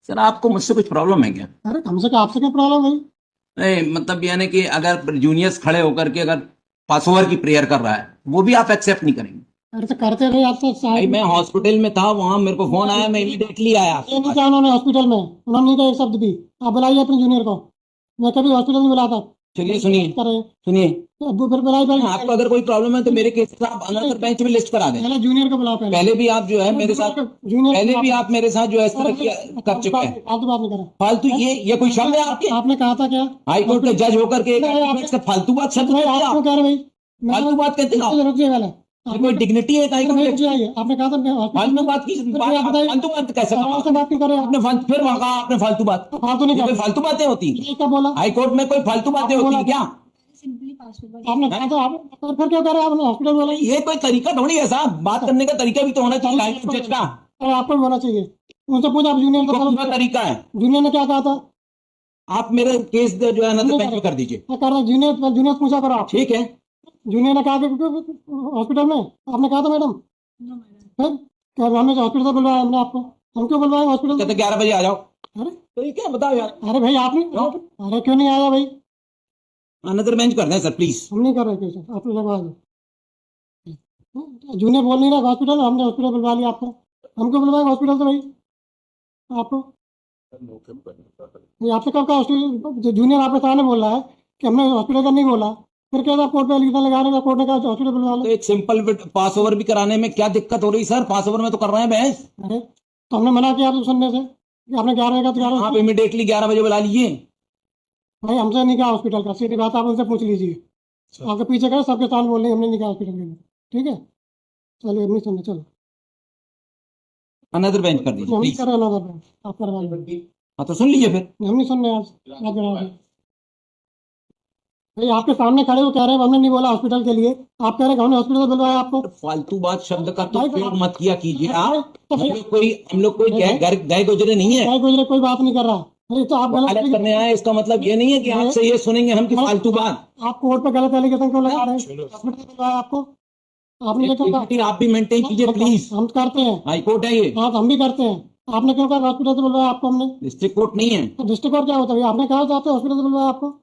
Sir आपको मुझसे कुछ प्रॉब्लम है क्या? अरे हमसे क्या, आपसे क्या प्रॉब्लम है? नहीं मतलब यानी कि अगर जूनियर्स खड़े होकर के अगर पास ओवर की प्रेयर कर रहा है वो भी आप एक्सेप्ट नहीं करेंगे? अरे तो करते रहे, आप तो भाई साहब। मैं हॉस्पिटल में था, वहां मेरे को फोन आया, मैं इमीडिएटली आया ये आपके नहीं पास। किया उन्होंने हॉस्पिटल में, उन्होंने नहीं कहा एक शब्द भी। आप बुलाइए अपने जूनियर को। मैं कभी हॉस्पिटल में बुलाता चलिए सुनिए, करे सुनिए। तो अब फिर बुलाई भाई। आपको अगर कोई प्रॉब्लम है तो मेरे केस आप अनदर बेंच में लिस्ट करा दें। पहले जूनियर को बुलाओ पहले। पहले भी आप जो है मेरे साथ, जूनियर पहले भी आप मेरे साथ जो है इस तरह कर चुके हैं। फालतू बात नहीं करा। फालतू ये कोई शब्द है आपके? आपने कहा था क्या? हाई कोर्ट के जज होकर के नहीं, फालतू बात शब्द भाई कहते हैं आप क्यों आप? कह रहे भाई? फालतू बात कहते हैं आप? रुकिए पहले। ये कोई डिग्निटी है हाई कोर्ट की? आपने कहा था फालतू बात की आप बताइए, फालतू बात कैसे आराम से बात क्यों कर रहे हो? आपने फिर वहां कहा आपने फालतू बात। फालतू नहीं ये कर कोई रहे। फालतू बातें होती ये क्या बोला? हाई कोर्ट में? कोई फालतू बातें आपने होती बोला है क्या? आपने कहा था आप, और फिर क्यों कर रहे हैं? आपने हॉस्पिटल बोला। ये कोई तरीका थोड़ी है साहब, बात करने का तरीका भी तो होना चाहिए हाई कोर्ट जज का। अरे आपको भी होना चाहिए। उनसे पूछा आप जूनियर तो को। पूरा तरीका है। जूनियर ने क्या कहा था? आप मेरे केस जो है ना तो बेंच में कर दीजिए। मैं कर रहा हूँ जूनियर, जूनियर से पूछा करो आप। ठीक है। जूनियर ने कहा कि हॉस्पिटल में आपने कहा था मैडम। फिर क्या हमने हॉस्पिटल से बुलवाया हमने आपको? हम क्यों बुलवाए हॉस्पिटल? कहते 11 बजे आ जाओ। अरे तो ये क्या बताओ यार। अरे भाई आपने, अरे क्यों नहीं आया भाई? अनदर बेंच कर दें सर प्लीज। हम नहीं कर रहे कैसे, आप लगवा दो। जूनियर बोल नहीं रहा हॉस्पिटल, हमने हॉस्पिटल बुलवा लिया आपको। हम क्यों बुलवाए हॉस्पिटल से भाई आपको? ये आपसे कब कहा हॉस्पिटल? जूनियर आपके सामने बोल रहा है कि हमने हॉस्पिटल का नहीं बोला। फिर क्या था, कोर्ट पे एलिगेशन लगा रहे थे, कोर्ट ने कहा हॉस्पिटल बुलवा तो लो। एक सिंपल पास ओवर भी कराने में क्या दिक्कत हो रही सर? पास ओवर में तो कर रहे हैं बहस। अरे तो हमने मना किया आपको सुनने से कि आपने 11 का तो 11। आप इमीडिएटली 11 बजे बुला लीजिए। भाई हमसे नहीं कहा हॉस्पिटल का, सीधी बात आप उनसे पूछ लीजिए। आपके पीछे करे सबके साथ बोल रही हमने नहीं कहा हॉस्पिटल के लिए। ठीक है, चलिए अब नहीं सुनने, चलो अनदर बेंच कर दीजिए हम नहीं प्लीज। कर रहे हैं, आप करवा लीजिए। हाँ तो सुन लीजिए फिर। हम नहीं सुन रहे आज आज भाई आपके सामने खड़े हो कह रहे हैं हमने नहीं बोला हॉस्पिटल के लिए। आप कह रहे हैं कि हमने हॉस्पिटल से बुलवाया आपको। फालतू बात शब्द का तो भाई, प्रयोग मत किया कीजिए आप। तो हम लोग कोई गए गुजरे नहीं है। भाई गुजरे कोई बात नहीं कर रहा। अरे तो आप गलत गलत करने आए इसका मतलब ये नहीं है कि आपसे ये सुनेंगे हम कि फालतू बात। आप कोर्ट पे गलत एलिगेशन क्यों लगा रहे हैं? हॉस्पिटल से बुलवाया आपको, आपने क्यों कहा? Integrity आप भी मेंटेन कीजिए प्लीज। हम करते हैं। हाई कोर्ट है ये, हाँ तो हम भी करते हैं। आपने क्यों कहा हॉस्पिटल से बुलवाया आपको हमने? डिस्ट्रिक्ट कोर्ट नहीं है। तो डिस्ट्रिक्ट कोर्ट क्या होता है? आपने कहा था आपने हॉस्पिटल से बुलवाया आपको।